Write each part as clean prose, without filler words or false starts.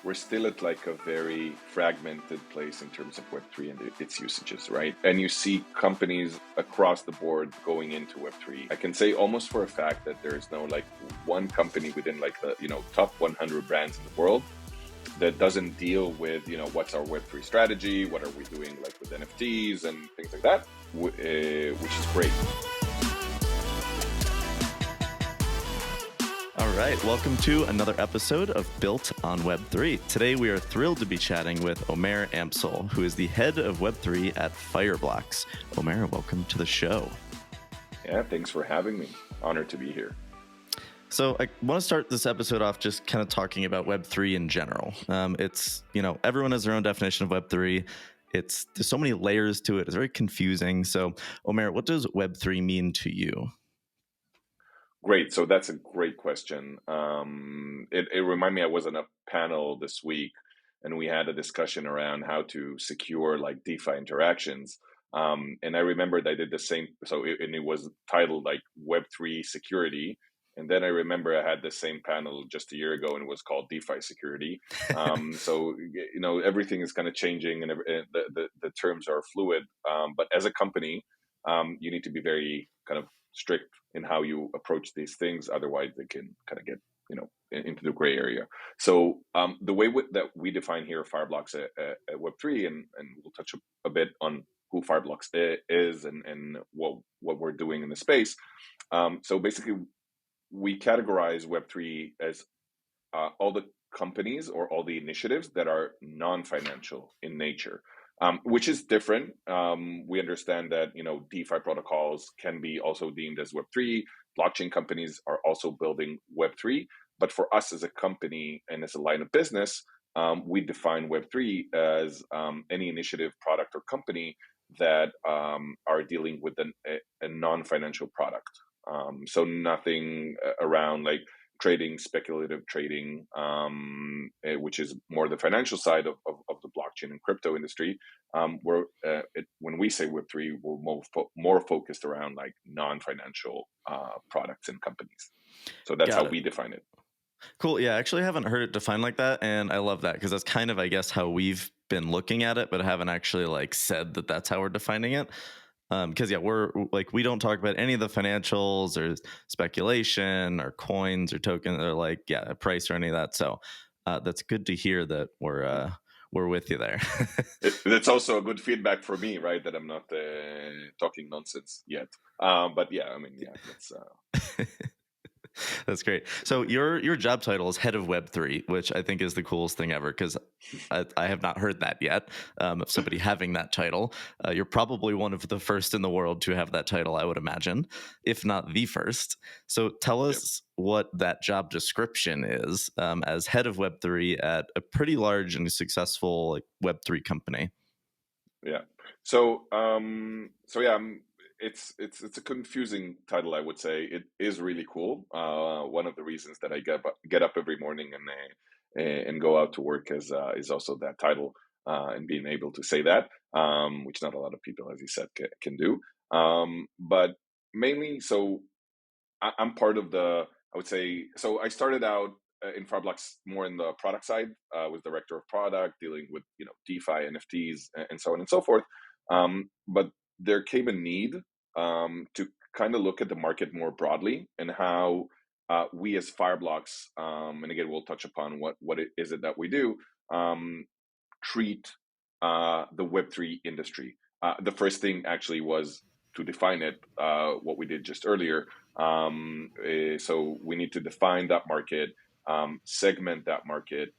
we're still at like a very fragmented place in terms of Web3 and its usages, right? And you see companies across the board going into Web3. I can say almost for a fact that there is no like one company within like the, top 100 brands in the world that doesn't deal with, what's our Web3 strategy, what are we doing like with NFTs and things like that, which is great. All right, welcome to another episode of Built on Web3. Today we are thrilled to be chatting with Omer Amsel, who is the head of Web3 at Fireblocks. Omer, welcome to the show. Yeah, thanks for having me. Honored to be here. So I want to start this episode off just kind of talking about Web3 in general. It's, everyone has their own definition of Web3. There's so many layers to it. It's very confusing. So Omer, what does Web3 mean to you? Great. So that's a great question. It reminded me, I was on a panel this week and we had a discussion around how to secure like DeFi interactions. And I remembered I did the same. So it was titled like Web3 security. And then I remember I had the same panel just a year ago and it was called DeFi security. So, everything is kind of changing and the terms are fluid. But as a company, you need to be very kind of strict in how you approach these things. Otherwise, they can kind of get, into the gray area. So the way that we define here Fireblocks at Web3, and we'll touch a bit on who Fireblocks is and what we're doing in the space. So basically, we categorize Web3 as all the companies or all the initiatives that are non-financial in nature. Which is different. We understand that, DeFi protocols can be also deemed as Web3. Blockchain companies are also building Web3. But for us as a company and as a line of business, we define Web3 as any initiative, product, or company that are dealing with a non-financial product. So nothing around like trading, speculative trading, which is more the financial side of the blockchain and crypto industry. When we say Web3, we're more focused around like non-financial products and companies. So that's how we define it. Cool. Yeah, I actually haven't heard it defined like that. And I love that because that's kind of, I guess, how we've been looking at it, but haven't actually like said that that's how we're defining it. Because we're like, we don't talk about any of the financials or speculation or coins or tokens or like, a price or any of that. So that's good to hear that we're with you there. That's also a good feedback for me, right? That I'm not talking nonsense yet. But that's. That's great. So your job title is Head of Web3, which I think is the coolest thing ever because I have not heard that yet of somebody having that title. You're probably one of the first in the world to have that title, I would imagine, if not the first. So tell us what that job description is as Head of Web3 at a pretty large and successful Web3 company. Yeah. It's a confusing title, I would say. It is really cool. One of the reasons that I get up every morning and go out to work is also that title and being able to say that, which not a lot of people, as you said, can do. But mainly, so I'm part of I would say, so I started out in Fireblocks more in the product side. Was director of product, dealing with DeFi, NFTs, and so on and so forth. But there came a need to kind of look at the market more broadly and how we as Fireblocks, and again, we'll touch upon what it is that we do, treat the Web3 industry. The first thing actually was to define it, what we did just earlier. So we need to define that market, segment that market,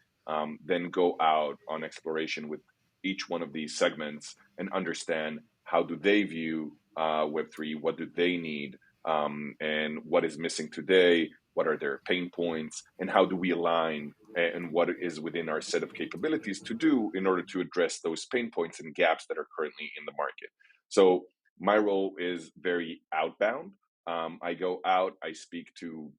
then go out on exploration with each one of these segments and understand how do they view Web3, what do they need, and what is missing today, what are their pain points, and how do we align and what is within our set of capabilities to do in order to address those pain points and gaps that are currently in the market. So my role is very outbound. I go out, I speak to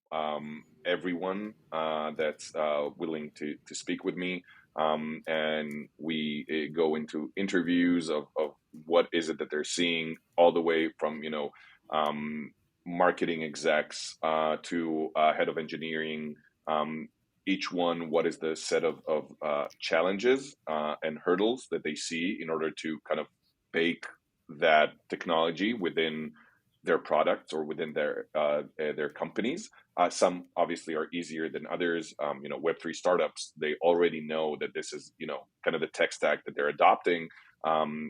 everyone that's willing to speak with me. And we go into interviews of what is it that they're seeing, all the way from, marketing execs to head of engineering, each one what is the set of challenges and hurdles that they see in order to kind of bake that technology within their products or within their companies. Some obviously are easier than others. Web3 startups, they already know that this is, kind of the tech stack that they're adopting.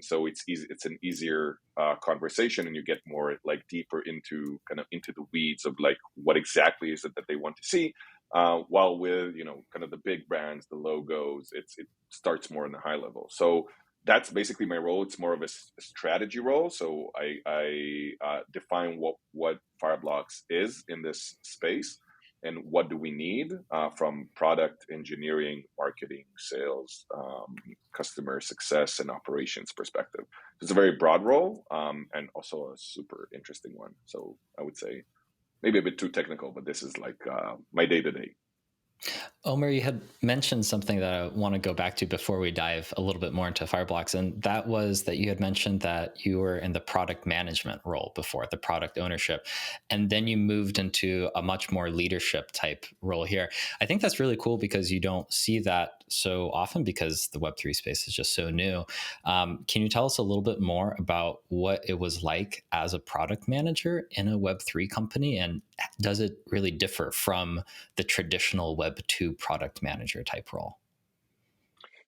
So it's easy. It's an easier conversation, and you get more like deeper into the weeds of like what exactly is it that they want to see. While with kind of the big brands, the logos, it starts more in the high level. So that's basically my role. It's more of a strategy role. So I define what Fireblocks is in this space, and what do we need from product engineering, marketing, sales, customer success, and operations perspective. It's a very broad role, and also a super interesting one. So I would say maybe a bit too technical, but this is like my day-to-day. Omer, you had mentioned something that I want to go back to before we dive a little bit more into Fireblocks, and that was that you had mentioned that you were in the product management role before, the product ownership, and then you moved into a much more leadership type role here. I think that's really cool because you don't see that so often because the Web3 space is just so new. Can you tell us a little bit more about what it was like as a product manager in a Web3 company, and does it really differ from the traditional Web2 product manager type role?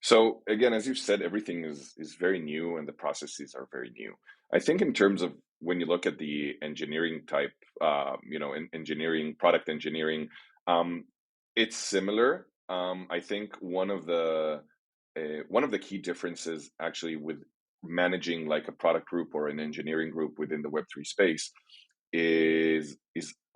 So again, as you said, everything is very new, and the processes are very new. I think in terms of when you look at the engineering type, in engineering, product engineering, it's similar. I think one of the key differences actually with managing like a product group or an engineering group within the Web3 space is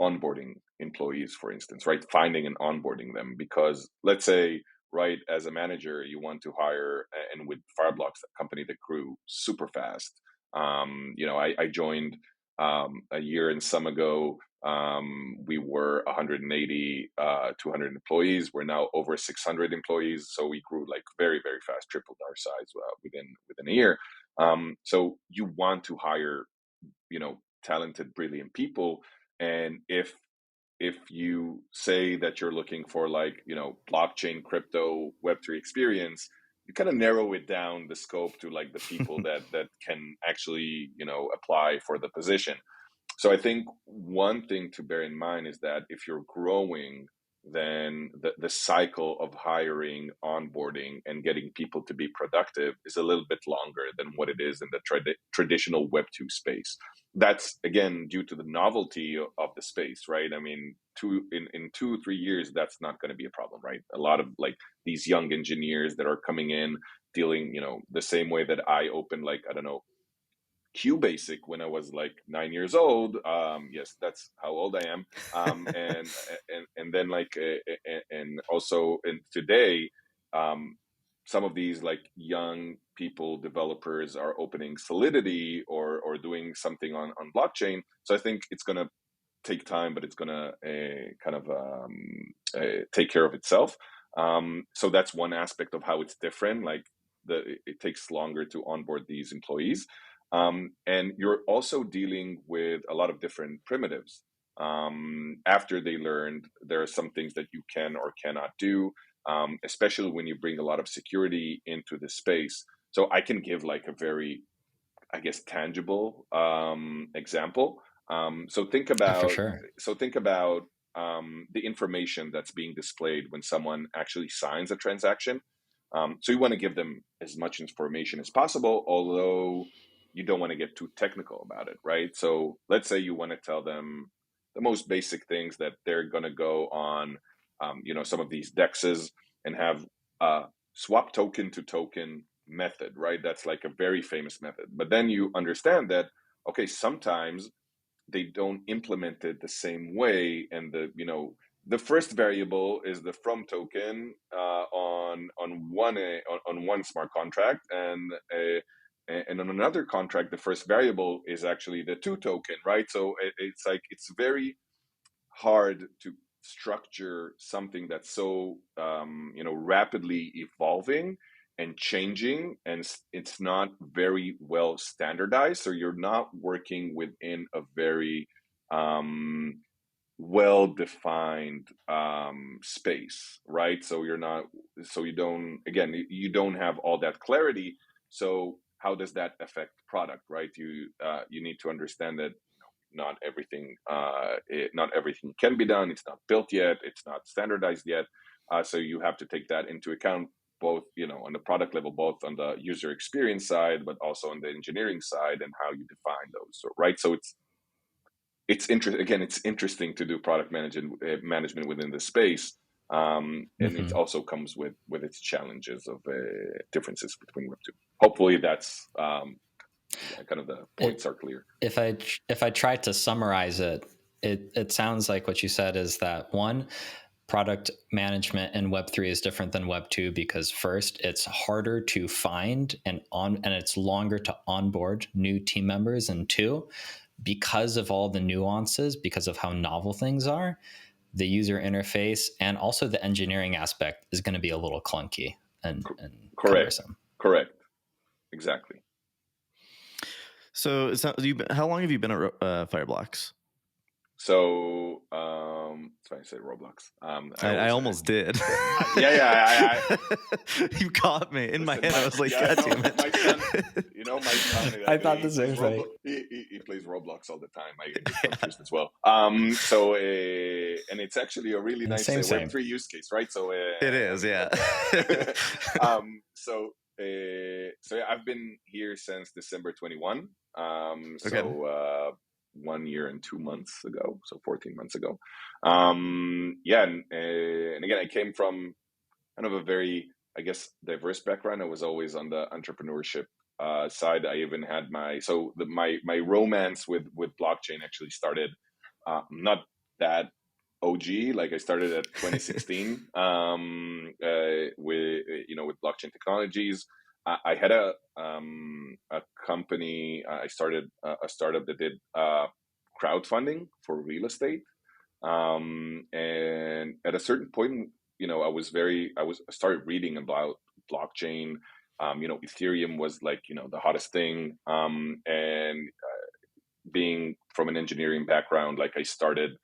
onboarding employees, for instance, right? Finding and onboarding them. Because let's say, right, as a manager, you want to hire, and with Fireblocks, a company that grew super fast. I joined a year and some ago. We were 180, 200 employees. We're now over 600 employees. So we grew like very, very fast, tripled our size within a year. So you want to hire, talented, brilliant people. And if you say that you're looking for like, blockchain, crypto, Web3 experience, you kind of narrow it down the scope to like the people that can actually, apply for the position. So I think one thing to bear in mind is that if you're growing, then the cycle of hiring, onboarding, and getting people to be productive is a little bit longer than what it is in the traditional Web2 space. That's again due to the novelty of the space, right? I mean, in 2 3 years, that's not going to be a problem, right? A lot of like these young engineers that are coming in dealing, the same way that I opened, like, I don't know, QBasic when I was like 9 years old. Yes, that's how old I am. And then like and also in today, some of these like young people developers are opening Solidity or doing something on blockchain. So I think it's gonna take time, but it's gonna kind of take care of itself. So that's one aspect of how it's different. Like it takes longer to onboard these employees. And you're also dealing with a lot of different primitives. After they learned, there are some things that you can or cannot do, especially when you bring a lot of security into the space. So I can give like a very, I guess, tangible example. So think For about sure. the information that's being displayed when someone actually signs a transaction. So you want to give them as much information as possible, although you don't want to get too technical about it, right? So let's say you want to tell them the most basic things, that they're going to go on, some of these dexes and have a swap token to token method, right? That's like a very famous method. But then you understand that, okay, sometimes they don't implement it the same way, and the first variable is the from token on one smart contract, and on another contract the first variable is actually the to token, right? So it's like it's very hard to structure something that's so rapidly evolving and changing, and it's not very well standardized. So you're not working within a very well-defined space, right? So you don't have all that clarity. So how does that affect product, right? You need to understand that not everything can be done. It's not built yet. It's not standardized yet. So you have to take that into account, both on the product level, both on the user experience side, but also on the engineering side, and how you define those, right? So it's interesting to do product management within the space, and it also comes with its challenges of differences between Web2. Hopefully, that's kind of the points are clear. If I try to summarize it sounds like what you said is that one, product management in Web3 is different than Web2 because first, it's harder to find and it's longer to onboard new team members, and two, because of all the nuances, because of how novel things are, the user interface and also the engineering aspect is going to be a little clunky and cumbersome. Correct. Exactly. So how long have you been at Fireblocks? So, that's why I say Roblox. I almost did. Yeah. You caught me in my head. I was like, God damn it. My son. I thought the same thing. He plays Roblox all the time. I get confused as well. And it's actually a really nice Web3 use case, right? So it is, yeah. So I've been here since December 21. Okay. 1 year and 2 months ago, so 14 months ago. And again, I came from kind of a very, I guess, diverse background. I was always on the entrepreneurship side. I even had my romance with blockchain actually started not that OG. Like I started at 2016 with blockchain technologies. I had a company. I started a startup that did crowdfunding for real estate. And at a certain point, I started reading about blockchain. Ethereum was like the hottest thing. And being from an engineering background, like I started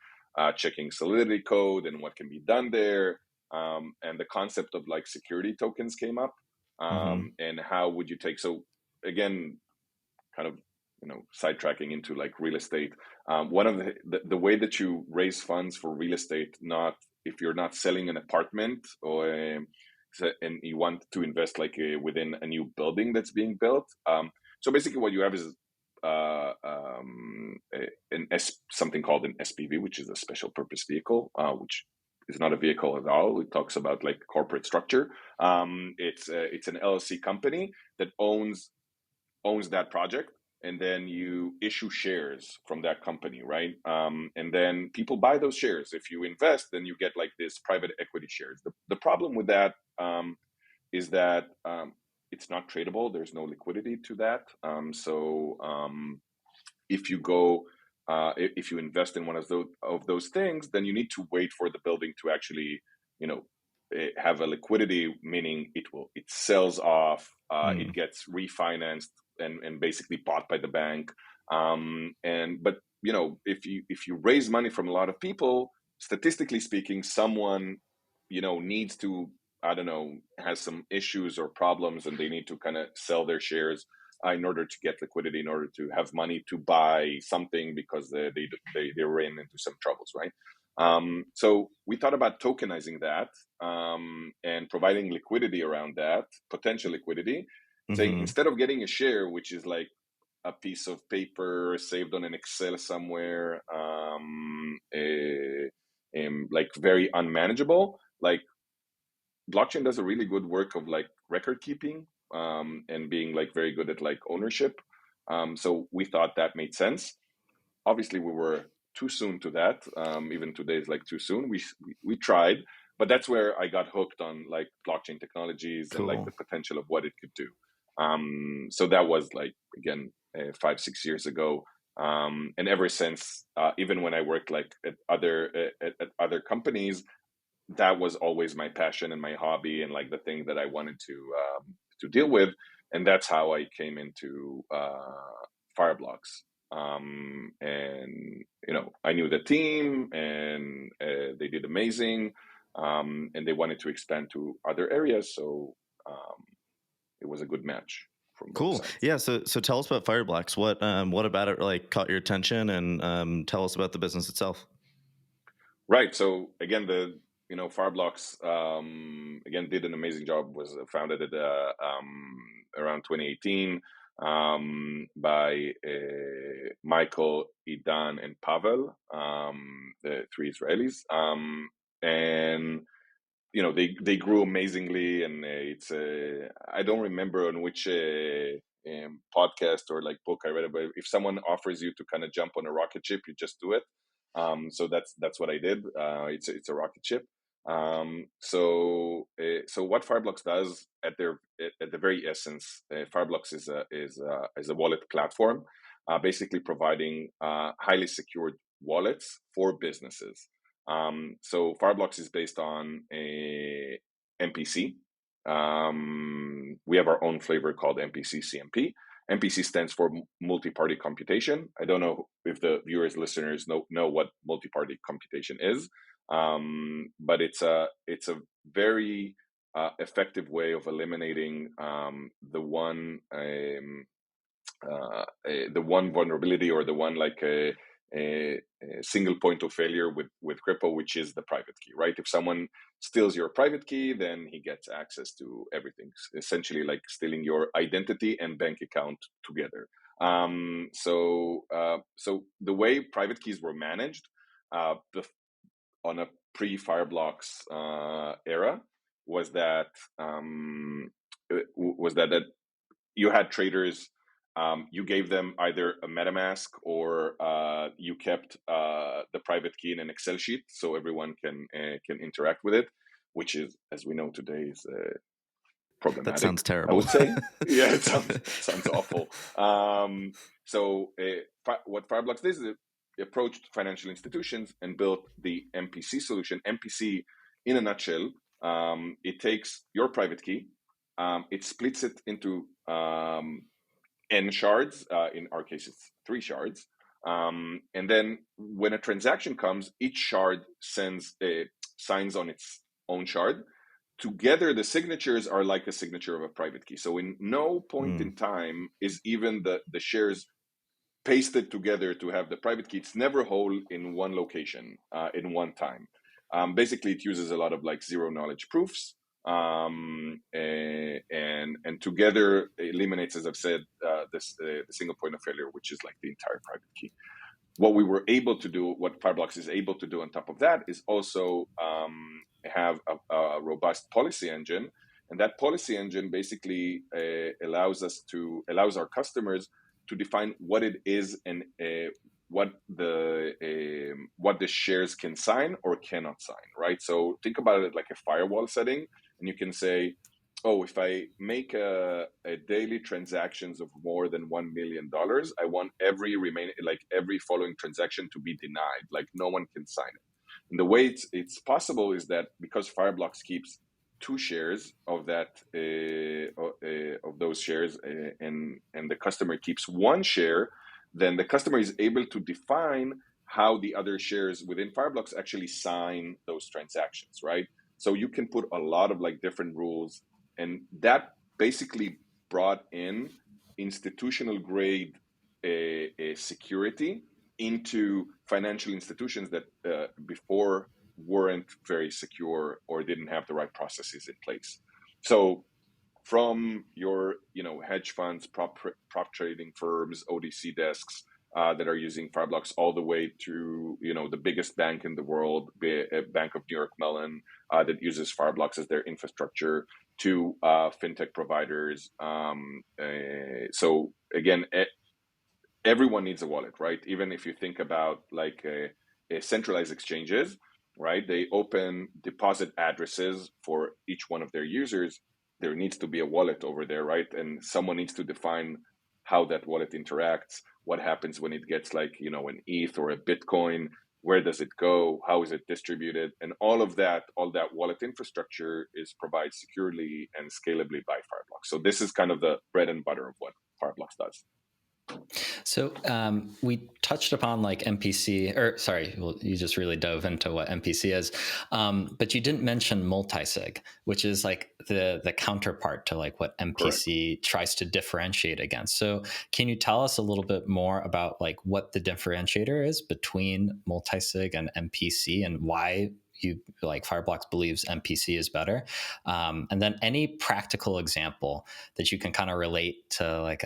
checking Solidity code and what can be done there. And the concept of like security tokens came up. And how would you so again, kind of sidetracking into like real estate, one of the way that you raise funds for real estate, not if you're not selling an apartment or and you want to invest like within a new building that's being built, so basically what you have is something called an SPV, which is a special purpose vehicle, which is not a vehicle at all. It talks about like corporate structure. It's an LLC company that owns that project, and then you issue shares from that company, right? And then people buy those shares. If you invest, then you get like this private equity shares. The problem with that is that it's not tradable. There's no liquidity to that. If you invest in one of those things, then you need to wait for the building to actually, have a liquidity, meaning it sells off, it gets refinanced and basically bought by the bank. But if you raise money from a lot of people, statistically speaking, someone needs to, I don't know, has some issues or problems, and they need to kind of sell their shares in order to get liquidity, in order to have money to buy something because they ran into some troubles, right? So we thought about tokenizing that and providing liquidity around that, potential liquidity, saying instead of getting a share, which is like a piece of paper saved on an Excel somewhere, like very unmanageable, like blockchain does a really good work of like record keeping and being like very good at like ownership. So we thought that made sense. Obviously, we were too soon to that. Even today is like too soon. We tried, but that's where I got hooked on like blockchain technologies and like the potential of what it could do. So that was like, again, 5-6 years ago. And ever since, even when I worked like at other companies, that was always my passion and my hobby and like the thing that I wanted to deal with. And that's how I came into Fireblocks. And I knew the team, and they did amazing, and they wanted to expand to other areas, so it was a good match from both Cool. sides. Yeah. So tell us about Fireblocks. What about it like caught your attention, and tell us about the business itself. Right. So again, Fireblocks again did an amazing job. Was founded at around 2018 by Michael, Idan, and Pavel, the three Israelis, and they grew amazingly. And it's I don't remember on which podcast or like book I read it, but if someone offers you to kind of jump on a rocket ship, you just do it. So that's what I did. It's a rocket ship. So what Fireblocks does at the very essence, Fireblocks is a wallet platform, basically providing highly secured wallets for businesses. So Fireblocks is based on a MPC. We have our own flavor called MPC CMP. MPC stands for multi-party computation. I don't know if the viewers, listeners know what multi-party computation is, but it's a very effective way of eliminating the one vulnerability, or the one like a single point of failure with crypto, which is the private key, right? If someone steals your private key, then he gets access to everything, essentially like stealing your identity and bank account together. So the way private keys were managed on a pre-Fireblocks era was that you had traders. You gave them either a MetaMask, or you kept the private key in an Excel sheet so everyone can interact with it, which is, as we know today, is problematic. That sounds terrible. I would say, yeah, it sounds awful. So what Fireblocks did is it approached financial institutions and built the MPC solution. MPC, in a nutshell, it takes your private key, it splits it into N shards. In our case, it's 3 shards. And then when a transaction comes, each shard signs on its own shard. Together, the signatures are like a signature of a private key. So in no point in time is even the shares pasted together to have the private key. It's never whole in one location, in one time. Basically, it uses a lot of like zero knowledge proofs. And together eliminates, as I've said, the single point of failure, which is like the entire private key. What we were able to do, what Fireblocks is able to do on top of that, is also have a robust policy engine, and that policy engine basically allows our customers to define what it is and what the shares can sign or cannot sign, right? So think about it like a firewall setting, and you can say, oh, if I make a daily transactions of more than $1 million, I want every following transaction to be denied, like no one can sign it. And the way it's possible is that because Fireblocks keeps 2 shares of that of those shares, and the customer keeps 1 share, then the customer is able to define how the other shares within Fireblocks actually sign those transactions, right? So you can put a lot of like different rules, and that basically brought in institutional grade security into financial institutions that before weren't very secure or didn't have the right processes in place. So from your hedge funds, prop trading firms, ODC desks that are using Fireblocks, all the way to the biggest bank in the world, Bank of New York Mellon, that uses Fireblocks as their infrastructure, to fintech providers. So again, everyone needs a wallet, right? Even if you think about like a centralized exchanges, right? They open deposit addresses for each one of their users. There needs to be a wallet over there, right? And someone needs to define how that wallet interacts, what happens when it gets like, an ETH or a Bitcoin, where does it go, how is it distributed, and all that wallet infrastructure is provided securely and scalably by Fireblocks. So this is kind of the bread and butter of what Fireblocks does. So we touched upon like MPC, or sorry, well, you just really dove into what MPC is, but you didn't mention multisig, which is like the counterpart to like what MPC Correct. tries to differentiate against. So can you tell us a little bit more about like what the differentiator is between multisig and MPC and why you like Fireblocks believes MPC is better, and then any practical example that you can kind of relate to like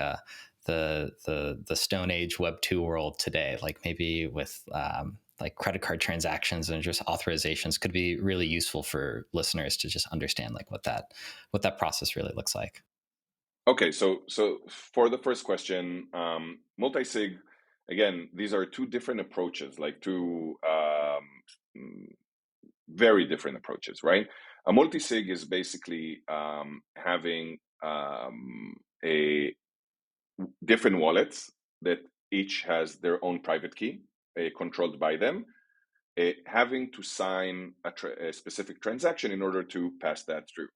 the Stone Age Web 2 world today, like maybe with like credit card transactions and just authorizations, could be really useful for listeners to just understand like what that process really looks like. Okay, so for the first question, multisig, again, these are two different approaches, like two very different approaches, right? A multisig is basically having a different wallets that each has their own private key, controlled by them, having to sign a specific transaction in order to pass that through,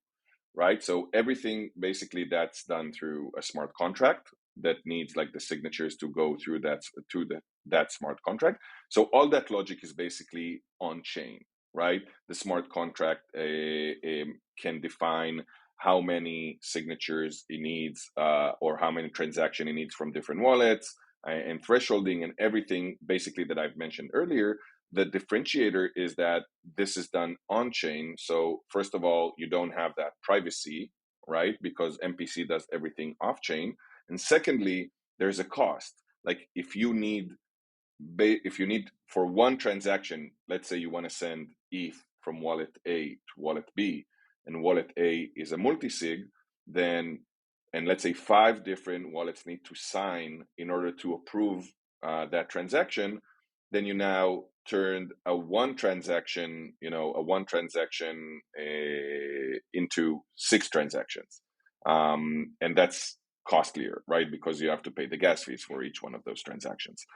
right? So everything basically that's done through a smart contract that needs like the signatures to go through that smart contract. So all that logic is basically on chain, right? The smart contract can define how many signatures it needs, or how many transactions it needs from different wallets, and thresholding and everything basically that I've mentioned earlier. The differentiator is that this is done on chain. So first of all, you don't have that privacy, right? Because MPC does everything off chain. And secondly, there's a cost. Like if you need for one transaction, let's say you want to send ETH from wallet A to wallet B, and wallet A is a multisig, then, and let's say 5 different wallets need to sign in order to approve that transaction, then you now turned a one transaction into 6 transactions, and that's costlier, right? Because you have to pay the gas fees for each one of those transactions.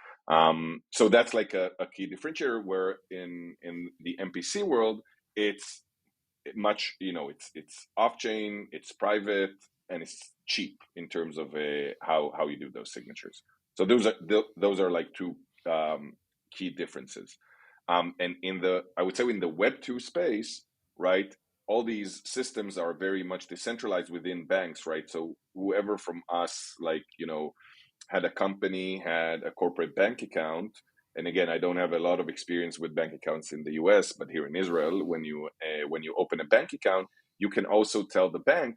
So that's like a key differentiator. Where in the MPC world, it's much, it's off chain, it's private, and it's cheap in terms of how you do those signatures. So those are like two key differences. And I would say in the Web2 space, right, all these systems are very much decentralized within banks, right? So whoever from us, like, had a company, had a corporate bank account, and again, I don't have a lot of experience with bank accounts in the US, but here in Israel, when you open a bank account, you can also tell the bank,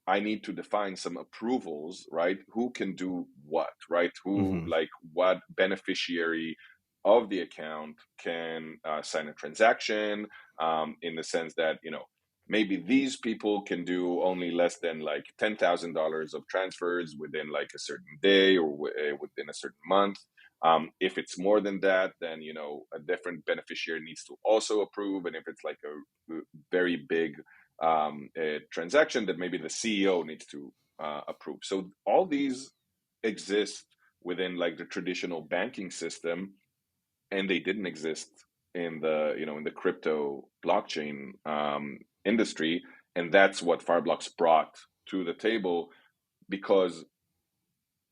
I need to define some approvals, right? Who can do what, right? Who, like, what beneficiary of the account can sign a transaction, in the sense that, maybe these people can do only less than like $10,000 of transfers within like a certain day or within a certain month. If it's more than that, then, a different beneficiary needs to also approve. And if it's like a very big a transaction, that maybe the CEO needs to approve. So all these exist within like the traditional banking system, and they didn't exist in the in the crypto blockchain industry. And that's what Fireblocks brought to the table, because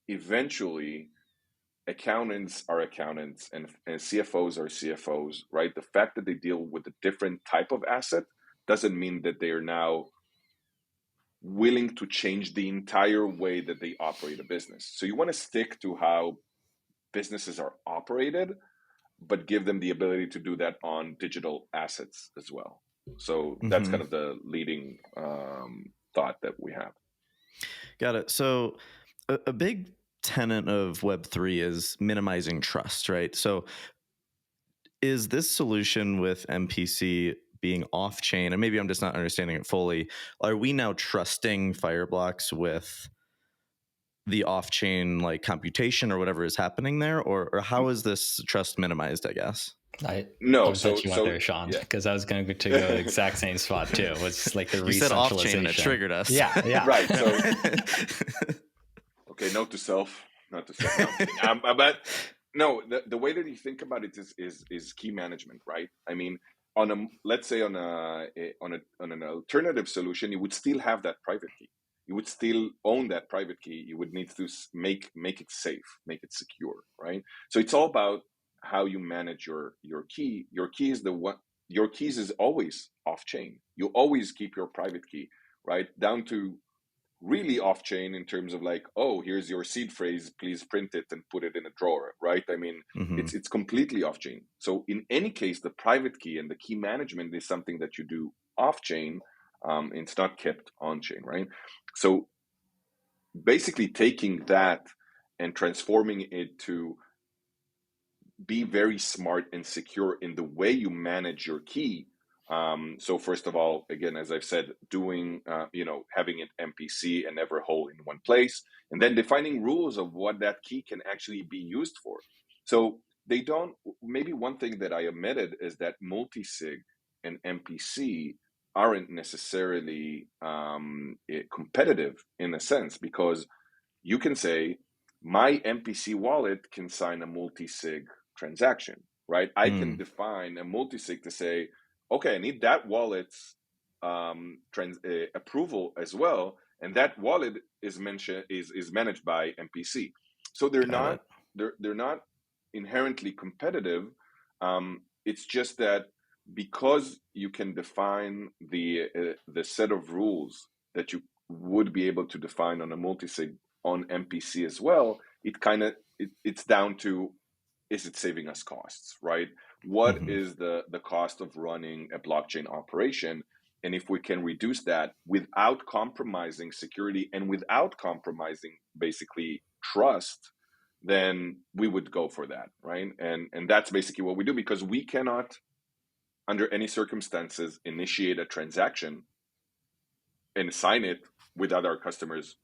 eventually accountants are accountants, and CFOs are CFOs, right? The fact that they deal with a different type of asset doesn't mean that they are now willing to change the entire way that they operate a business. So you want to stick to how businesses are operated, but give them the ability to do that on digital assets as well. So that's kind of the leading thought that we have. Got it. So a big tenet of Web3 is minimizing trust, right? So is this solution with MPC being off chain, and maybe I'm just not understanding it fully, are we now trusting Fireblocks with the off chain like computation or whatever is happening there? Or how is this trust minimized, I guess? I No, love that you went there, Sean, because I was going to go the exact same spot too. It was like the you said off chain and it re-centralization. triggered us. Yeah. Right. So okay, note to self. No, but no, the way that you think about it is key management, right? I mean, let's say on an alternative solution, you would still have that private key. You would still own that private key. You would need to make it safe, make it secure, right? So it's all about how you manage your key. Your key is your keys is always off chain. You always keep your private key, right? Down to really off chain in terms of like, oh, here's your seed phrase, please print it and put it in a drawer, right? I mean, it's completely off chain. So in any case, the private key and the key management is something that you do off chain. It's not kept on chain, right? So basically taking that and transforming it to be very smart and secure in the way you manage your key. So first of all, again, as I've said, doing, having it MPC and never hold in one place, and then defining rules of what that key can actually be used for. So maybe one thing that I omitted is that Multisig and MPC aren't necessarily competitive in a sense, because you can say, my MPC wallet can sign a Multisig transaction, right? I can define a Multisig to say, okay, I need that wallet's approval as well, and that wallet is managed by MPC. So they're not inherently competitive. It's just that because you can define the set of rules that you would be able to define on a Multisig on MPC as well, it's down to, is it saving us costs, right? What is the cost of running a blockchain operation? And if we can reduce that without compromising security and without compromising basically trust, then we would go for that, right? And that's basically what we do, because we cannot, under any circumstances, initiate a transaction and sign it without our customers'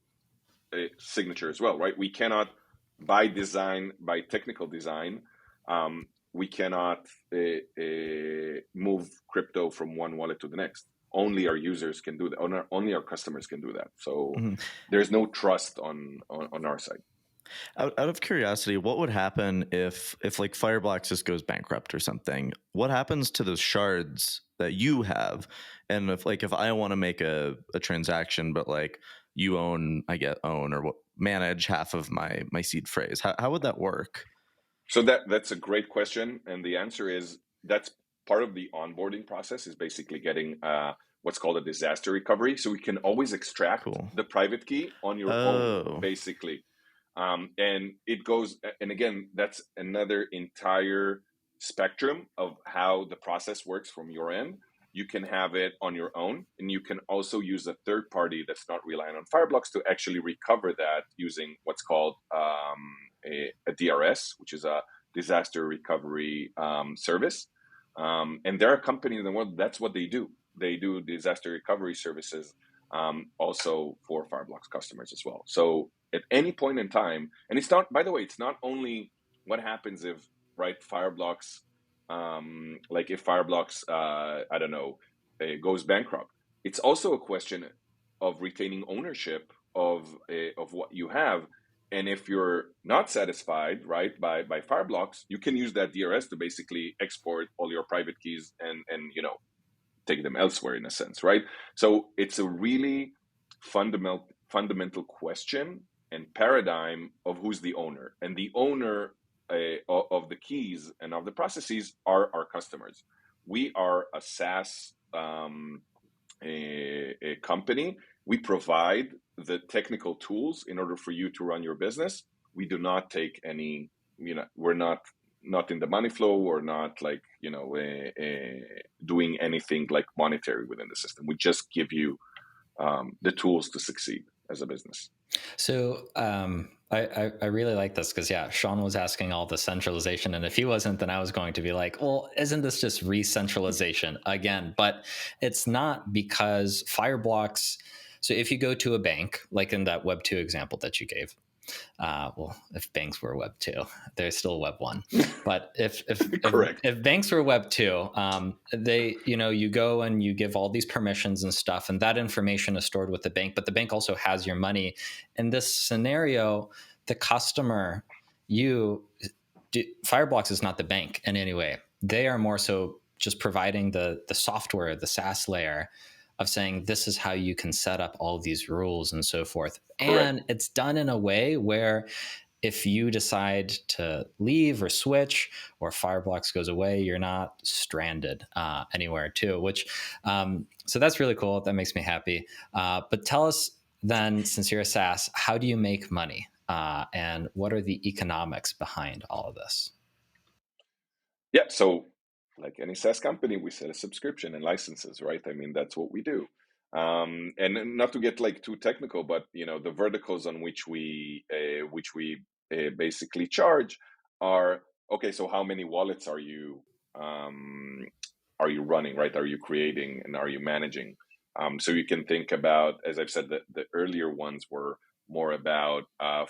signature as well, right? We cannot, by technical design, we cannot move crypto from one wallet to the next. Only our users can do that. Only our customers can do that. So there's no trust on our side. Out of curiosity, what would happen if like Fireblocks just goes bankrupt or something? What happens to those shards that you have? And if I want to make a transaction, but like you own or manage half of my seed phrase, how would that work? So that's a great question, and the answer is that's part of the onboarding process, is basically getting what's called a disaster recovery. So we can always extract the private key on your own, basically. And it goes, and again, that's another entire spectrum of how the process works from your end. You can have it on your own, and you can also use a third party that's not relying on Fireblocks to actually recover that using what's called a DRS, which is a disaster recovery service. And there are companies in the world, that's what they do. They do disaster recovery services also for Fireblocks customers as well. So at any point in time, and it's not, by the way, it's not only what happens if, right, Fireblocks, like if Fireblocks, goes bankrupt. It's also a question of retaining ownership of what you have. And if you're not satisfied, right, by Fireblocks, you can use that DRS to basically export all your private keys and take them elsewhere, in a sense, right? So it's a really fundamental question and paradigm of who's the owner. And the owner of the keys and of the processes are our customers. We are a SaaS a company. We provide the technical tools in order for you to run your business. We do not take any, we're not in the money flow, or not like, doing anything like monetary within the system. We just give you the tools to succeed as a business. So I really like this because, Sean was asking all the centralization. And if he wasn't, then I was going to be like, well, isn't this just re-centralization again? But it's not, because Fireblocks. So if you go to a bank, like in that Web 2 example that you gave, if banks were Web 2, they're still Web 1. But if banks were Web 2, they, you go and you give all these permissions and stuff, and that information is stored with the bank, but the bank also has your money. In this scenario, the customer, Fireblocks is not the bank in any way. They are more so just providing the software, the SaaS layer. of saying this is how you can set up all these rules and so forth. Correct. And it's done in a way where if you decide to leave or switch or Fireblocks goes away, you're not stranded anywhere too, which so that's really cool. That makes me happy. But tell us then, since you're a SaaS, how do you make money? And what are the economics behind all of this? Yeah, so like any SaaS company, we sell a subscription and licenses, right? I mean, that's what we do. And not to get like too technical, but the verticals on which we basically charge are okay. So how many wallets are you running, right? Are you creating and are you managing? So you can think about, as I've said, the earlier ones were more about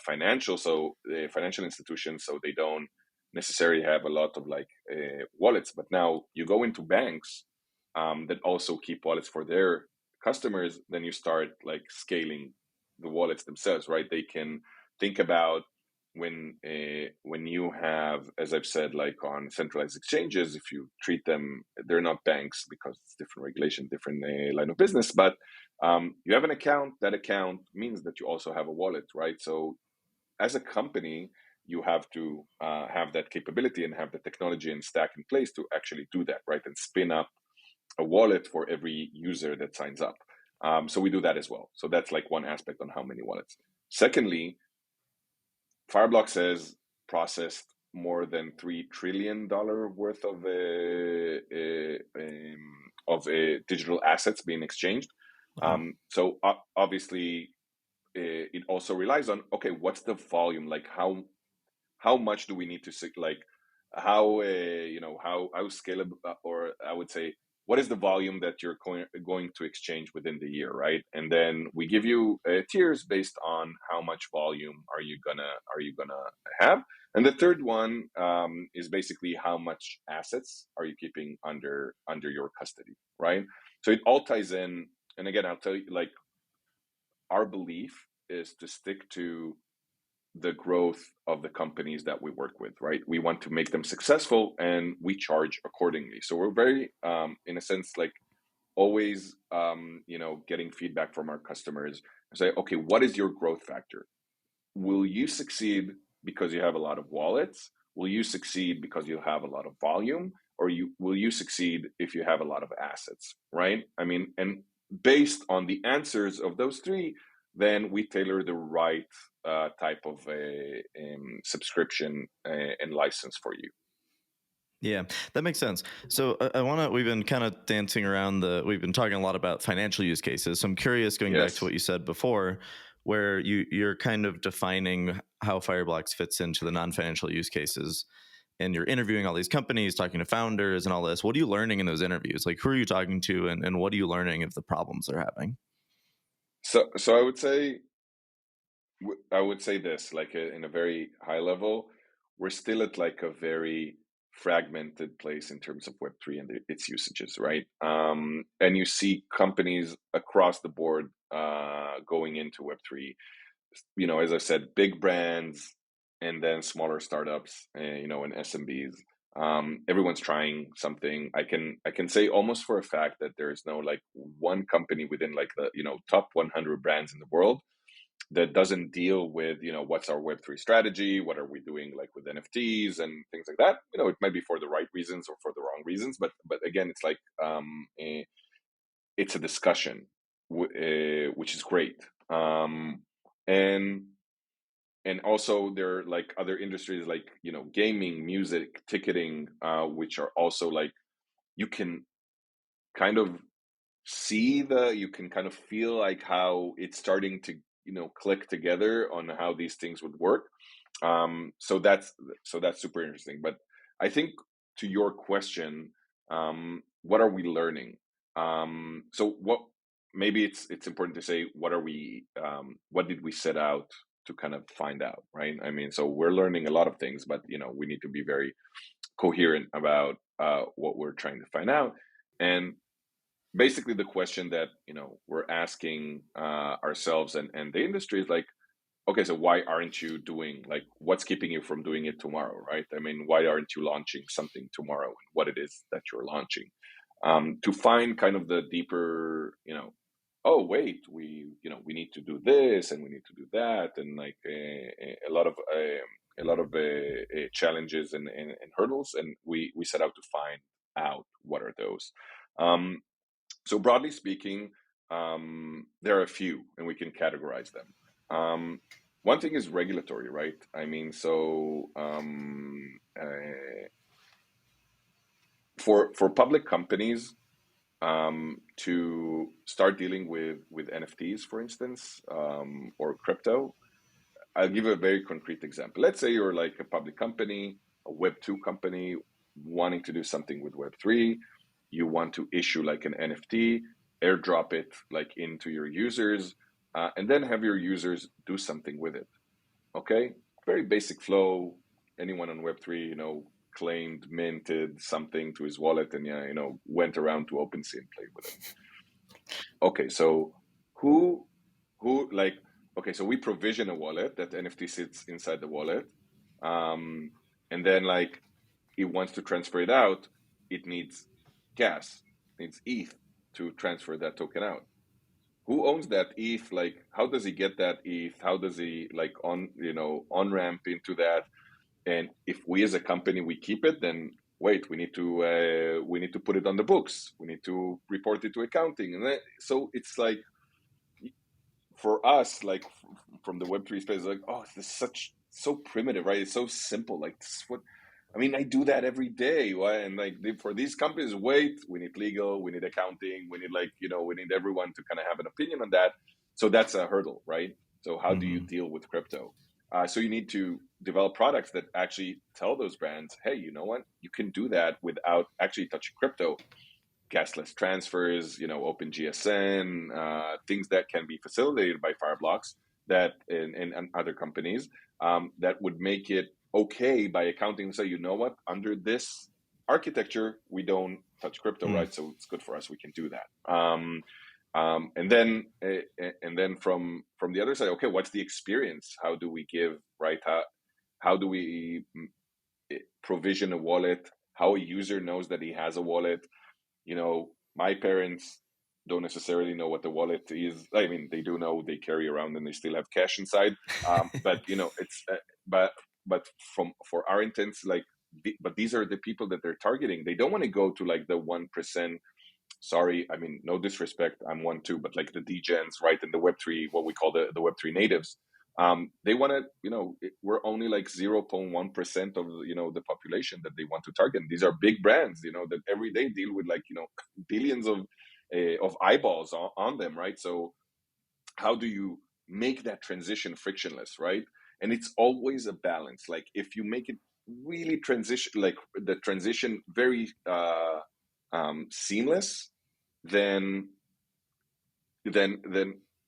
financial, so financial institutions, so they don't necessarily have a lot of like wallets. But now you go into banks that also keep wallets for their customers, then you start like scaling the wallets themselves, right? They can think about when you have, as I've said, like on centralized exchanges, if you treat them, they're not banks because it's different regulation, different line of business, but you have an account. That account means that you also have a wallet, right? So as a company, you have to have that capability and have the technology and stack in place to actually do that, right? And spin up a wallet for every user that signs up. So we do that as well. So that's like one aspect on how many wallets. Secondly, Fireblocks has processed more than $3 trillion worth of digital assets being exchanged. So obviously, it also relies on, okay, what's the volume? Like how much do we need to like how how scalable, or I would say, what is the volume that you're going to exchange within the year, right? And then we give you tiers based on how much volume are you gonna have. And the third one is basically how much assets are you keeping under your custody, right? So it all ties in. And again, I'll tell you, like, our belief is to stick to the growth of the companies that we work with, right? We want to make them successful and we charge accordingly. So we're very, in a sense, like always, getting feedback from our customers and say, okay, what is your growth factor? Will you succeed because you have a lot of wallets? Will you succeed because you have a lot of volume? Or will you succeed if you have a lot of assets, right? I mean, and based on the answers of those three, then we tailor the right type of subscription and license for you. Yeah, that makes sense. So I want to, we've been kind of dancing around we've been talking a lot about financial use cases. So I'm curious, going back to what you said before, where you're kind of defining how Fireblocks fits into the non-financial use cases, and you're interviewing all these companies, talking to founders and all this. What are you learning in those interviews? Like, who are you talking to, and what are you learning of the problems they're having? So I would say this, like in a very high level, we're still at like a very fragmented place in terms of Web3 and its usages, right? And you see companies across the board going into Web3. As I said, big brands and then smaller startups, and SMBs. Everyone's trying something. I can say almost for a fact that there is no like one company within like the top 100 brands in the world that doesn't deal with what's our Web3 strategy, what are we doing like with NFTs and things like that. It might be for the right reasons or for the wrong reasons, but again, it's like it's a discussion, which is great. And also there are like other industries like gaming, music, ticketing, which are also like you can kind of you can kind of feel like how it's starting to click together on how these things would work. So that's super interesting. But I think, to your question, what are we learning? So what maybe it's important to say, what did we set out to kind of find out, right? I mean, so we're learning a lot of things, but we need to be very coherent about what we're trying to find out. And basically the question that we're asking ourselves and the industry is like, okay, so why aren't you doing, like, what's keeping you from doing it tomorrow, right? I mean, why aren't you launching something tomorrow and what it is that you're launching? to find kind of the deeper, oh wait, we need to do this and we need to do that, and like a lot of challenges and hurdles, and we set out to find out what are those. So broadly speaking, there are a few, and we can categorize them. One thing is regulatory, right? I mean, so for public companies to start dealing with NFTs, for instance, or crypto, I'll give a very concrete example. Let's say you're like a public company, a Web2 company, wanting to do something with Web3. You want to issue like an NFT, airdrop it like into your users, and then have your users do something with it. Okay, very basic flow. Anyone on Web3, claimed, minted something to his wallet, and went around to OpenSea and played with it. Okay, so who like, okay, so we provision a wallet, that NFT sits inside the wallet, and then like it wants to transfer it out, it needs gas, needs ETH to transfer that token out. Who owns that ETH? Like, how does he get that ETH? How does he like on ramp into that? And if we as a company we keep it, then wait, we need to put it on the books. We need to report it to accounting, and then, so it's like, for us, like from the Web3 space, like, oh, this is so primitive, right? It's so simple. Like, this is what I mean. I do that every day. Why? And like for these companies, wait, we need legal, we need accounting, we need we need everyone to kind of have an opinion on that. So that's a hurdle, right? So how do you deal with crypto? So you need to develop products that actually tell those brands, hey, you know what? You can do that without actually touching crypto. Gasless transfers, OpenGSN, things that can be facilitated by Fireblocks that and other companies that would make it okay by accounting. So you know what? Under this architecture, we don't touch crypto, right? So it's good for us. We can do that. And then from the other side, okay, what's the experience? How do we give, right? How do we provision a wallet? How a user knows that he has a wallet? My parents don't necessarily know what the wallet is. I mean, they do know, they carry around and they still have cash inside. But it's but for our intents, like, but these are the people that they're targeting. They don't want to go to like the 1%. Sorry, I mean, no disrespect, I'm one too, but like the degens, right, and the Web3, what we call the Web3 natives, they want to, we're only like 0.1% of, the population that they want to target. These are big brands, that every day deal with like, billions of eyeballs on them, right? So how do you make that transition frictionless, right? And it's always a balance. Like if you make it really like the transition very seamless, then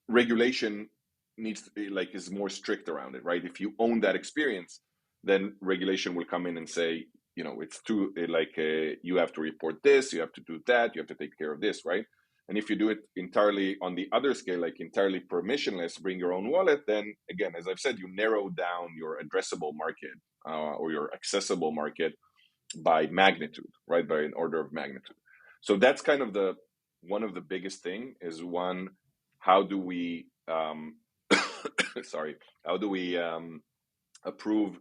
regulation needs to be like is more strict around it, right? If you own that experience, then regulation will come in and say, it's too like you have to report this, you have to do that, you have to take care of this, right? And if you do it entirely on the other scale, like entirely permissionless, bring your own wallet, then again, as I've said, you narrow down your addressable market or your accessible market by magnitude, right? By an order of magnitude. So that's kind of one of the biggest thing is one, how do we how do we approve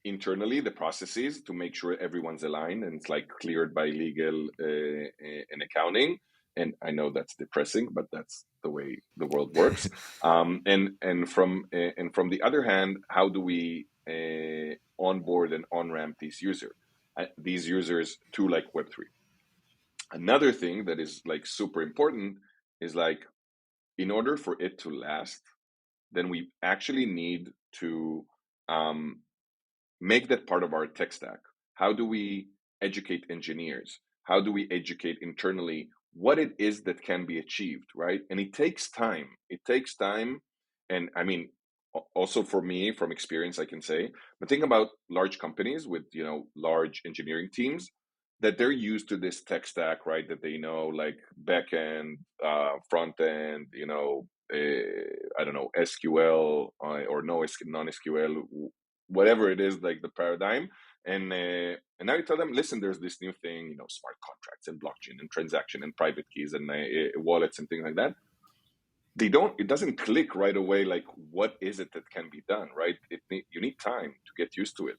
internally the processes to make sure everyone's aligned and it's like cleared by legal and accounting. And I know that's depressing, but that's the way the world works. And from the other hand, how do we onboard and on-ramp these users to like Web3? Another thing that is like super important is like, in order for it to last, then we actually need to make that part of our tech stack. How do we educate engineers? How do we educate internally what it is that can be achieved, right? And it takes time. It takes time. And I mean, also for me, from experience, I can say, but think about large companies with, large engineering teams, that they're used to this tech stack, right? That they know like back end, front end, I don't know, SQL or no non-SQL, whatever it is, like the paradigm, And now you tell them, listen, there's this new thing, smart contracts and blockchain and transaction and private keys and wallets and things like that. It doesn't click right away. Like, what is it that can be done, right? You need time to get used to it.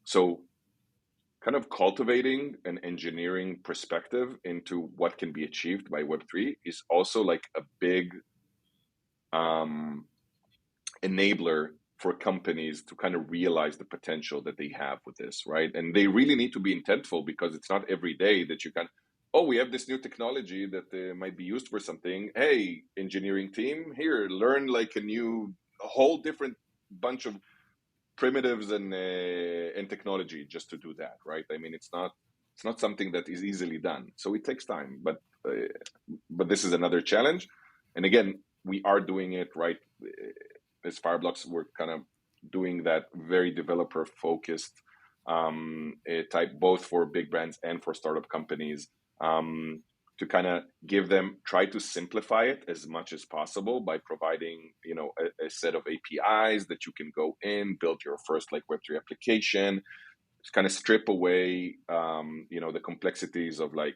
So kind of cultivating an engineering perspective into what can be achieved by Web3 is also like a big enabler for companies to kind of realize the potential that they have with this, right? And they really need to be intentful, because it's not every day that you can, we have this new technology that might be used for something. Hey, engineering team, here, learn like a whole different bunch of primitives and technology just to do that, right? I mean, it's not something that is easily done, so it takes time. But this is another challenge, and again, we are doing it right. As Fireblocks, we're kind of doing that very developer focused type, both for big brands and for startup companies, to kind of try to simplify it as much as possible by providing, a set of APIs that you can go in, build your first like Web3 application, just kind of strip away, the complexities of like,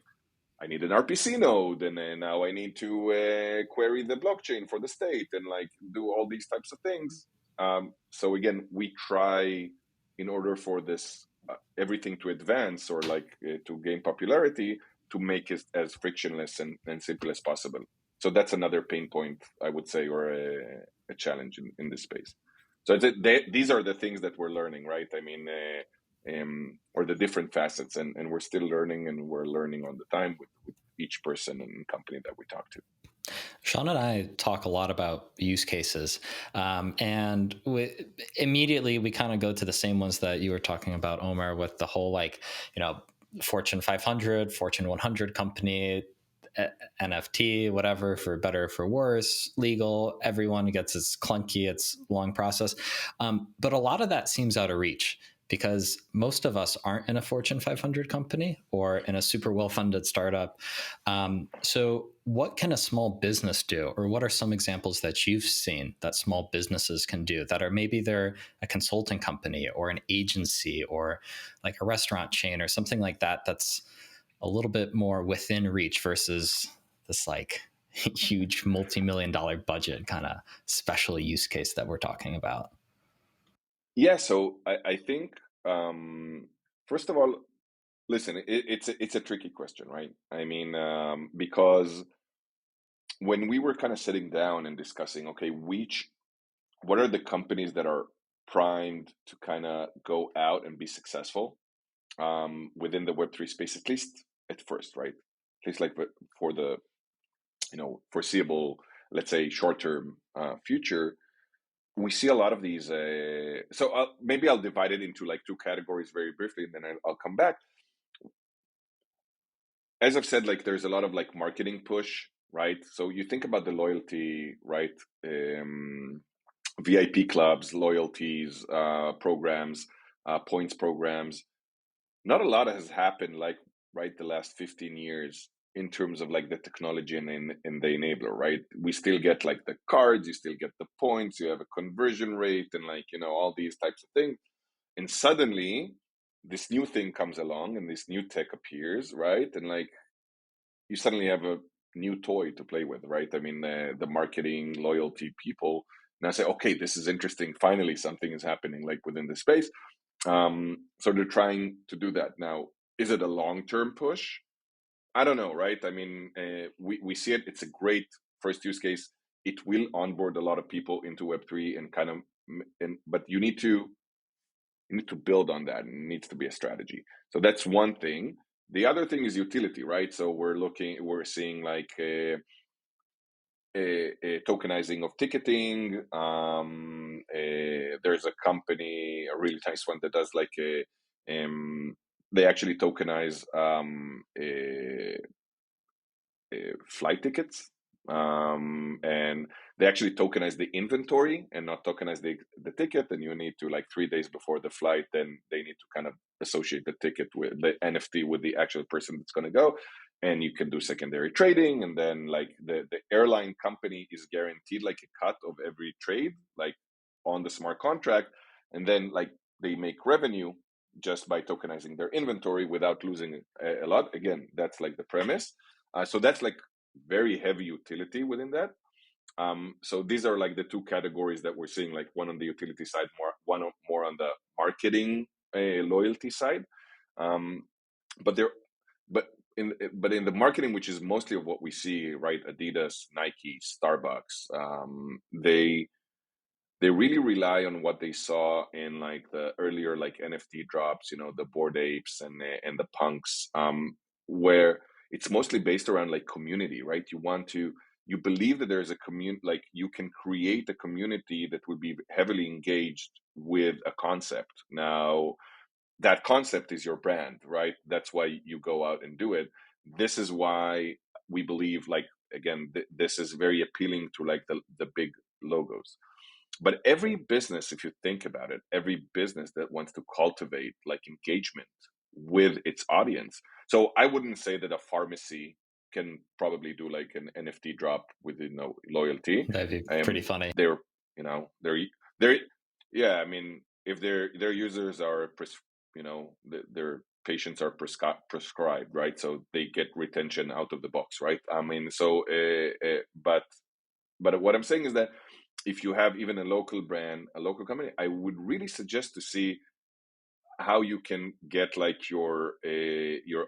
I need an RPC node, and then now I need to query the blockchain for the state, and like do all these types of things. So again, we try, in order for this everything to advance or like to gain popularity, to make it as frictionless and simple as possible. So that's another pain point, I would say, or a challenge in this space. So these are the things that we're learning, right? I mean, or the different facets, and we're still learning, and we're learning all the time with each person and company that we talk to. Sean and I talk a lot about use cases, and immediately we kind of go to the same ones that you were talking about, Omer, with the whole like, Fortune 500, Fortune 100 company, NFT, whatever, for better, for worse, legal, everyone gets, it's clunky, it's long process. But a lot of that seems out of reach, because most of us aren't in a Fortune 500 company or in a super well-funded startup. So what can a small business do? Or what are some examples that you've seen that small businesses can do that are maybe they're a consulting company or an agency or like a restaurant chain or something like that, that's a little bit more within reach versus this like huge multi-million-dollar budget kind of special use case that we're talking about? Yeah, so I think, first of all, listen, it's a tricky question, right? I mean, because when we were kind of sitting down and discussing, okay, what are the companies that are primed to kind of go out and be successful within the Web3 space, at least at first, right? At least like for the foreseeable, let's say, short-term future. We see a lot of these. So maybe I'll divide it into like two categories very briefly, and then I'll come back. As I've said, like there's a lot of like marketing push, right? So you think about the loyalty, right? VIP clubs, loyalties, programs, points programs. Not a lot has happened like right the last 15 years in terms of like the technology and the enabler, right? We still get like the cards, you still get the points, you have a conversion rate, and like all these types of things. And suddenly this new thing comes along and this new tech appears, right? And like you suddenly have a new toy to play with, right? I mean, the marketing loyalty people now say, okay, this is interesting, finally something is happening like within the space. So they're trying to do that. Now, is it a long-term push? I don't know, right? I mean, we see it. It's a great first use case. It will onboard a lot of people into Web3 and kind of, but you need to build on that, and it needs to be a strategy. So that's one thing. The other thing is utility, right? So we're seeing like a tokenizing of ticketing. There's a company, a really nice one, that does like they actually tokenize flight tickets, and they actually tokenize the inventory and not tokenize the ticket. And you need to, like 3 days before the flight, then they need to kind of associate the ticket with the NFT with the actual person that's going to go. And you can do secondary trading, and then like the airline company is guaranteed like a cut of every trade, like on the smart contract, and then like they make revenue just by tokenizing their inventory without losing a lot. Again, that's like the premise. So that's like very heavy utility within that. So these are like the two categories that we're seeing, like one on the utility side, one more on the marketing loyalty side. But there, but in the marketing, which is mostly of what we see, right? Adidas, Nike, Starbucks, they really rely on what they saw in like the earlier like NFT drops, the Bored Apes and the Punks, where it's mostly based around like community, right? You believe that there's a community, like you can create a community that would be heavily engaged with a concept. Now, that concept is your brand, right? That's why you go out and do it. This is why we believe, like, again, this is very appealing to like the big logos. But every business, if you think about it, every business that wants to cultivate like engagement with its audience. So I wouldn't say that a pharmacy can probably do like an NFT drop with loyalty. That'd be pretty funny. They're they're yeah. I mean, if their users are their patients are prescribed, right? So they get retention out of the box, right? I mean, so but what I'm saying is that if you have even a local brand, a local company, I would really suggest to see how you can get like your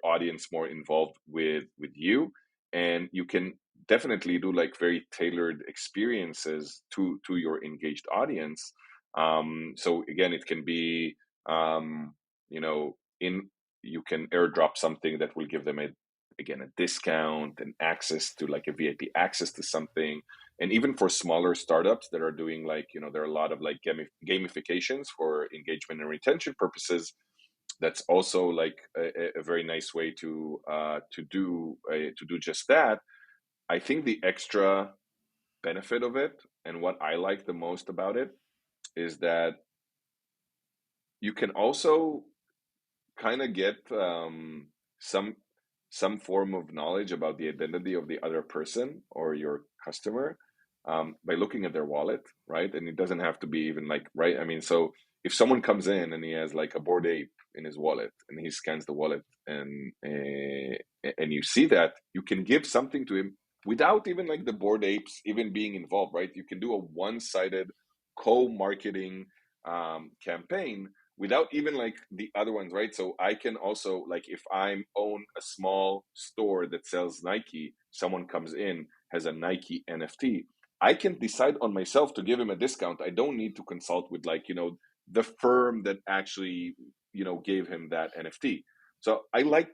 audience more involved with you, and you can definitely do like very tailored experiences to your engaged audience. So again, it can be in you can airdrop something that will give them a discount and access to like a VIP access to something. And even for smaller startups that are doing like, there are a lot of like gamifications for engagement and retention purposes. That's also like a very nice way to do just that. I think the extra benefit of it, and what I like the most about it, is that you can also kind of get some form of knowledge about the identity of the other person or your customer by looking at their wallet, right? And it doesn't have to be even like, right? I mean, so if someone comes in and he has like a Bored Ape in his wallet and he scans the wallet and you see that, you can give something to him without even like the Bored Apes even being involved, right? You can do a one-sided co-marketing campaign without even like the other ones, right? So I can also, like, if I own a small store that sells Nike, someone comes in, has a Nike NFT, I can decide on myself to give him a discount. I don't need to consult with like, the firm that actually, gave him that NFT. So I like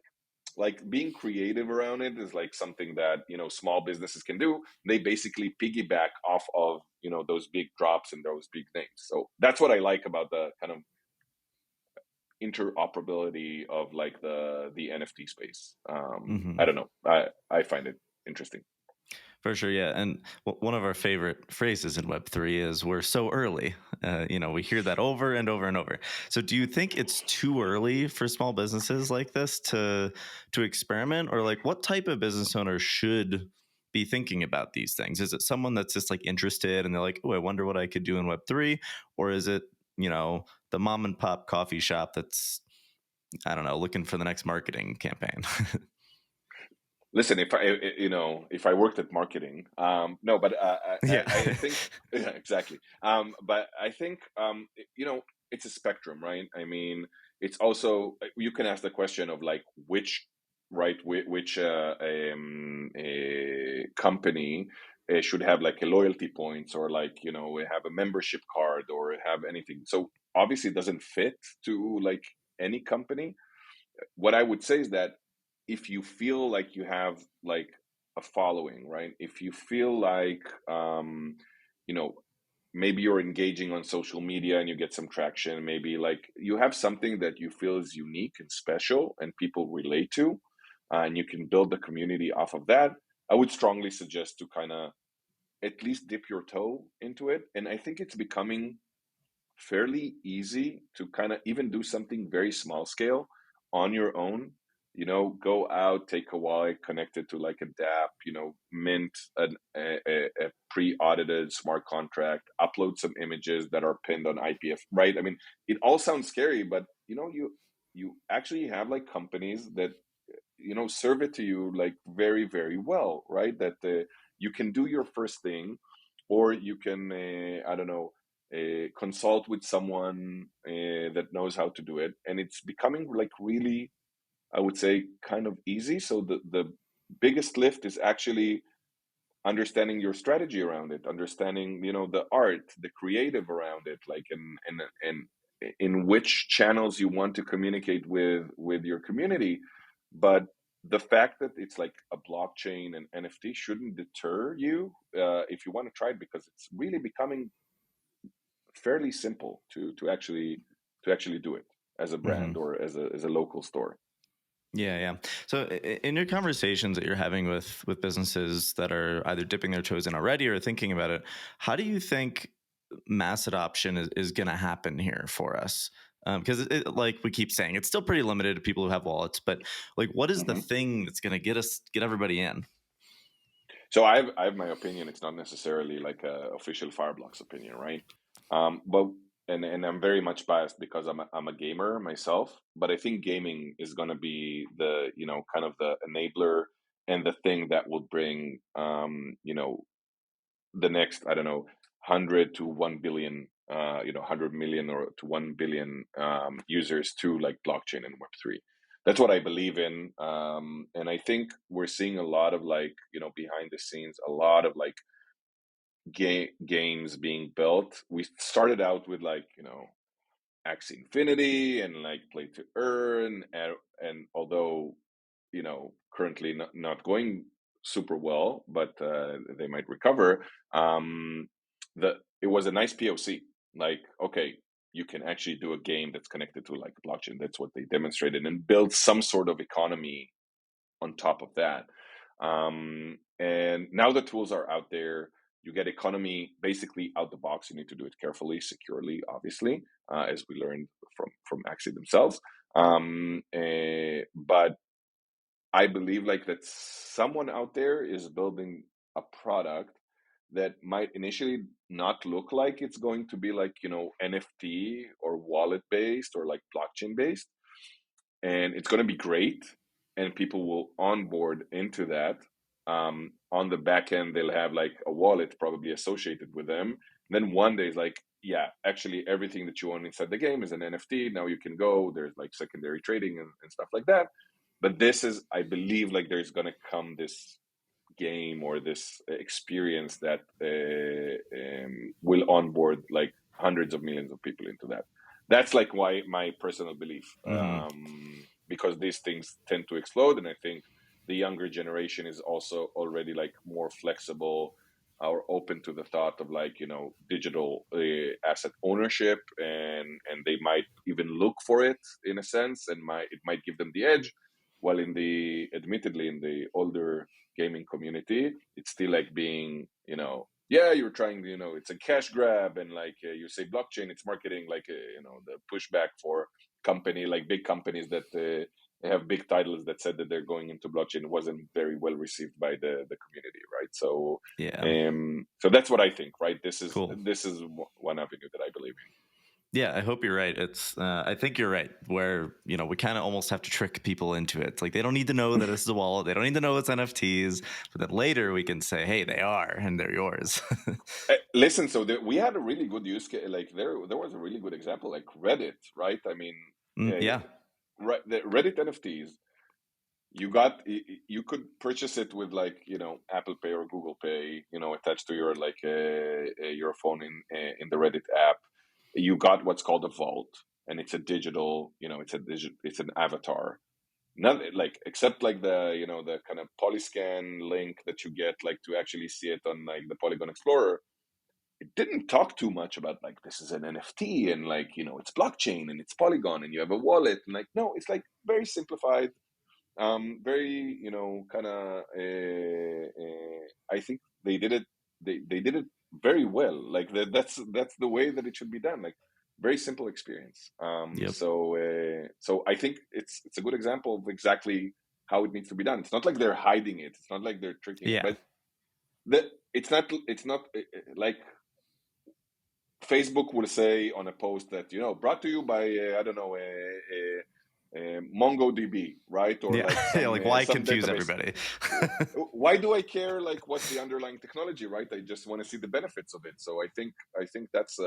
being creative around it is like something that, small businesses can do. They basically piggyback off of, those big drops and those big names. So that's what I like about the kind of interoperability of like the NFT space. I don't know. I find it interesting. For sure, yeah. And one of our favorite phrases in Web3 is "we're so early." We hear that over and over and over. So, do you think it's too early for small businesses like this to experiment, or like what type of business owner should be thinking about these things? Is it someone that's just like interested and they're like, "Oh, I wonder what I could do in Web3," or is it the mom and pop coffee shop that's, I don't know, looking for the next marketing campaign? Listen, if I worked at marketing, no, but I think yeah, exactly. But I think it's a spectrum, right? I mean, it's also, you can ask the question of like which a company should have like a loyalty points, or like have a membership card or have anything. So obviously, it doesn't fit to like any company. What I would say is that if you feel like you have like a following, right? If you feel like, maybe you're engaging on social media and you get some traction, maybe like you have something that you feel is unique and special and people relate to, and you can build the community off of that, I would strongly suggest to kind of at least dip your toe into it. And I think it's becoming fairly easy to kind of even do something very small scale on your own. Go out, take a wallet, connect it to like a dApp, mint a pre-audited smart contract, upload some images that are pinned on IPF, right? I mean, it all sounds scary, but you actually have like companies that serve it to you like very, very well, right? That you can do your first thing, or you can I don't know, consult with someone that knows how to do it, and it's becoming like really, I would say, kind of easy. So the biggest lift is actually understanding your strategy around it, understanding the art, the creative around it, like and in which channels you want to communicate with your community. But the fact that it's like a blockchain and NFT shouldn't deter you if you want to try it, because it's really becoming fairly simple to actually do it as a brand or as a local store. Yeah. So in your conversations that you're having with businesses that are either dipping their toes in already or thinking about it, how do you think mass adoption is going to happen here for us? Because like we keep saying, it's still pretty limited to people who have wallets. But like, what is the Mhm. thing that's going to get everybody in? So I have my opinion. It's not necessarily like a official Fireblocks opinion, right? But and I'm very much biased because I'm a gamer myself. But I think gaming is going to be the kind of the enabler and the thing that will bring the next, I don't know, 100 to 1 billion 100 million or to 1 billion users to like blockchain and Web3. That's what I believe in, and I think we're seeing a lot of like behind the scenes, a lot of like games being built. We started out with like Axie Infinity and like Play to Earn, and although currently not going super well, but they might recover. The It was a nice POC. Like, okay, you can actually do a game that's connected to like blockchain. That's what they demonstrated, and build some sort of economy on top of that. And now the tools are out there. You get economy basically out the box. You need to do it carefully, securely, obviously, as we learned from Axie themselves. But I believe like that someone out there is building a product that might initially not look like it's going to be like NFT or wallet based or like blockchain based, and it's going to be great, and people will onboard into that. On the back end, they'll have like a wallet probably associated with them. Then one day it's like, yeah, actually everything that you own inside the game is an NFT. Now you can go. There's like secondary trading and stuff like that. But this is, I believe, like there's going to come this game or this experience that will onboard like hundreds of millions of people into that. That's like why my personal belief, because these things tend to explode, and I think the younger generation is also already like more flexible or open to the thought of like digital asset ownership, and they might even look for it in a sense, and it might give them the edge. While admittedly in the older gaming community, it's still like being, yeah, you're trying, it's a cash grab, and like you say blockchain, it's marketing, like the pushback for like big companies that have big titles that said that they're going into blockchain wasn't very well received by the community, right? So Yeah, so that's what I think, right? This is cool. one avenue that I believe in. Yeah, I hope you're right. I think you're right. Where we kind of almost have to trick people into it. Like they don't need to know that this is a wallet. They don't need to know it's NFTs. But then later we can say, "Hey, they are, and they're yours." Listen, so we had a really good use case. Like there was a really good example, like Reddit, right? I mean, Yeah. right, the Reddit NFTs. You could purchase it with like Apple Pay or Google Pay, attached to your like your phone in the Reddit app. You got what's called a vault, and it's a digital, it's an avatar. Not like, except like the kind of polyscan link that you get like to actually see it on like the Polygon Explorer. It didn't talk too much about like this is an NFT and like it's blockchain and it's Polygon and you have a wallet, and like no, it's like very simplified, very kind of I think they did it, they did it very well. Like that's the way that it should be done, like very simple experience. Yep. So I think it's a good example of exactly how it needs to be done. It's not like they're hiding it, it's not like they're tricking it, Yeah. but it's not like Facebook will say on a post that, brought to you by, I don't know, MongoDB, right? Or yeah, like some, like why some confuse database. everybody? Why do I care like what's the underlying technology, right? I just want to see the benefits of it. So I think that's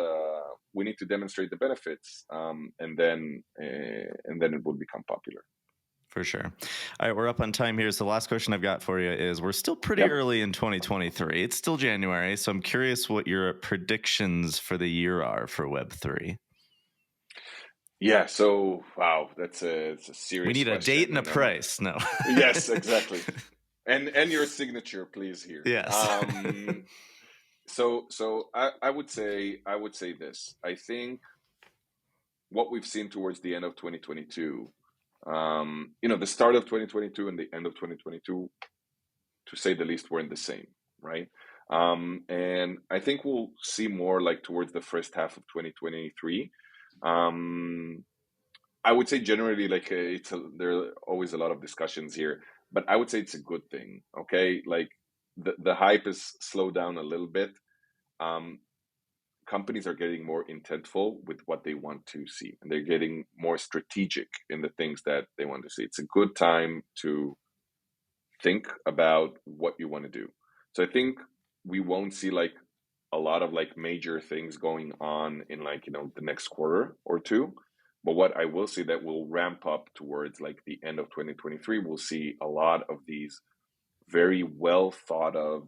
we need to demonstrate the benefits, and then it will become popular. For sure. All right, we're up on time here. So the last question I've got for you is, we're still pretty Yep. early in 2023. It's still January. So I'm curious what your predictions for the year are for Web3. Yeah. So, wow, it's a serious We need a question. date and a price. No. Yes, exactly. And your signature, please, here. Yes. So I would say this. I think what we've seen towards the end of 2022, the start of 2022 and the end of 2022, to say the least, weren't the same, right? And I think we'll see more like towards the first half of 2023. I would say generally, like there are always a lot of discussions here, but I would say it's a good thing. Okay, like the hype is slowed down a little bit. Companies are getting more intentful with what they want to see, and they're getting more strategic in the things that they want to see. It's a good time to think about what you want to do. So I think we won't see like a lot of like major things going on in like, the next quarter or two. But what I will see that will ramp up towards like the end of 2023, we'll see a lot of these very well thought of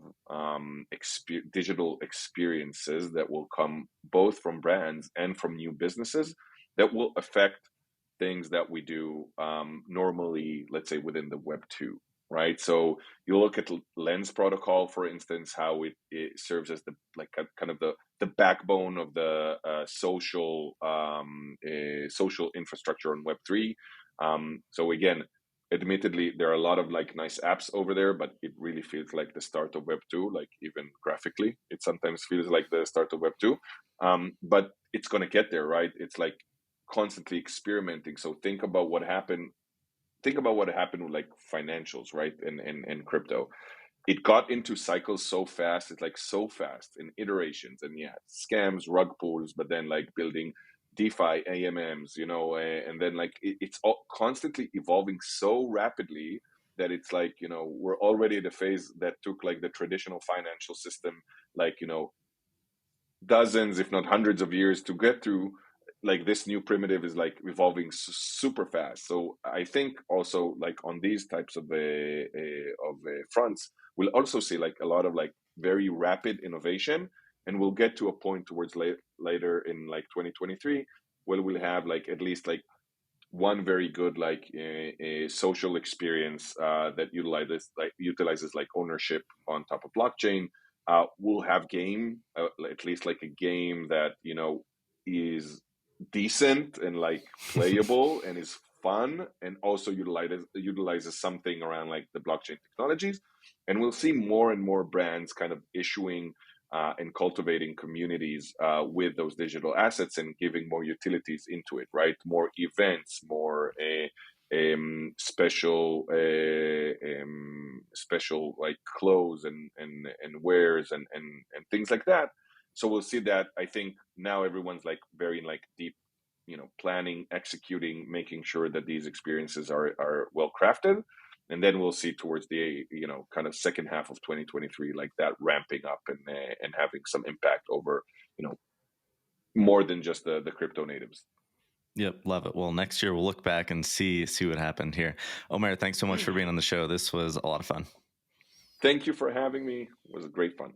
digital experiences that will come both from brands and from new businesses that will affect things that we do normally, let's say within the Web 2, right? So you look at Lens protocol, for instance, how it serves as the like kind of the backbone of the social infrastructure on Web 3. So again, admittedly, there are a lot of like nice apps over there, but it really feels like the start of Web 2, like even graphically, it sometimes feels like the start of Web 2. But it's going to get there, right? It's like constantly experimenting. So think about what happened with like financials, right? And crypto. It got into cycles so fast. It's like so fast in iterations, and yeah, scams, rug pulls, but then like building DeFi, AMMs, and then like it's all constantly evolving so rapidly that it's like, we're already at a phase that took like the traditional financial system, like, dozens, if not hundreds of years to get through. Like this new primitive is like evolving super fast. So I think also like on these types of fronts, we'll also see like a lot of like very rapid innovation, and we'll get to a point towards later in like 2023 where we'll have like at least like one very good like a social experience that utilizes like ownership on top of blockchain. We'll have game, at least like a game that is decent and like playable and is fun, and also utilizes something around like the blockchain technologies. And we'll see more and more brands kind of issuing and cultivating communities with those digital assets and giving more utilities into it, right? More events, more special like clothes and wares and things like that. So we'll see that. I think now everyone's like very like deep, planning, executing, making sure that these experiences are well crafted. And then we'll see towards the kind of second half of 2023 like that ramping up and having some impact over more than just the crypto natives. Yep, love it. Well, next year we'll look back and see what happened here. Omer, thanks so much for being on the show. This was a lot of fun. Thank you for having me. It was great fun.